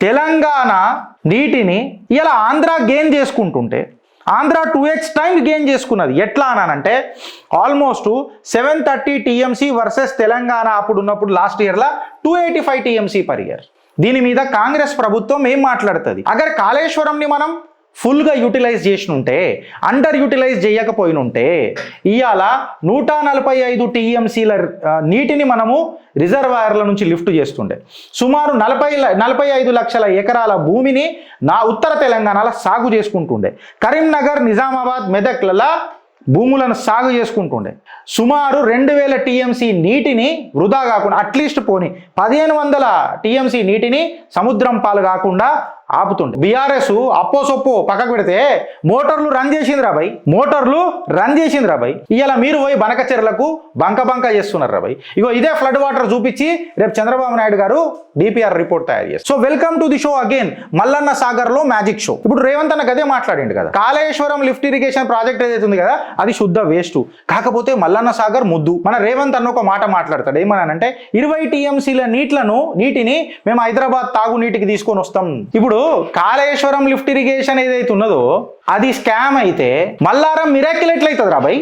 తెలంగాణ నీటిని ఇలా ఆంధ్ర గెయిన్ చేసుకుంటుంటే ఆంధ్ర 2x టైమ్స్ గెయిన్ చేసుకున్నది. ఎట్లా అనంటే ఆల్మోస్ట్ 730 టీఎంసీ వర్సెస్ తెలంగాణ అప్పుడు ఉన్నప్పుడు లాస్ట్ ఇయర్లో 285 టీఎంసీ పర్ ఇయర్. దీని మీద కాంగ్రెస్ ప్రభుత్వం ఏం మాట్లాడుతుంది? అగర్ కాళేశ్వరంని మనం ఫుల్గా యూటిలైజ్ చేసి ఉంటే, అండర్ యూటిలైజ్ చేయకపోయినుంటే ఇవాళ 145 టీఎంసీల నీటిని మనము రిజర్వాయర్ల నుంచి లిఫ్ట్ చేస్తుండే. సుమారు 45 లక్షల ఎకరాల భూమిని ఉత్తర తెలంగాణలో సాగు చేసుకుంటుండే. కరీంనగర్, నిజామాబాద్, మెదక్లలో భూములను సాగు చేసుకుంటుండే. సుమారు 2000 టీఎంసీ నీటిని వృధా కాకుండా అట్లీస్ట్ పోని 1500 టీఎంసీ నీటిని సముద్రం పాలు కాకుండా ఆపుతుండే. బీఆర్ఎస్ అప్పో సొప్పో పక్కకు పెడితే మోటార్లు రన్ చేసింది రాబాయ్. ఇవాళ మీరు పోయి బనకచెర్లకు బంక చేస్తున్నారు రాబాయ్. ఇగో ఇదే ఫ్లడ్ వాటర్ చూపించి రేపు చంద్రబాబు నాయుడు గారు డిపిఆర్ రిపోర్ట్ తయారు చేస్తారు. So welcome to the show again, Mallanna Sagar లో మ్యాజిక్ షో. ఇప్పుడు రేవంత్ అన్న గదే మాట్లాడిండు కదా, కాళేశ్వరం లిఫ్ట్ ఇరిగేషన్ ప్రాజెక్ట్ ఏదైతే ఉంది కదా అది శుద్ధ వేస్ట్. కాకపోతే మల్లన్న సాగర్ ముద్దు. మన రేవంత్ అన్న ఒక మాట మాట్లాడతాడు, ఏమనంటే 20 టీఎంసీల నీటిని మేము హైదరాబాద్ తాగునీటికి తీసుకొని వస్తాం. ఇప్పుడు కాళేశ్వరం లిఫ్ట్ ఇరిగేషన్ ఏదైతే ఉన్నదో అది స్కామ్ అయితే మల్లారం మిరాకిల్ ఎట్లయితుంది రాబాయ్?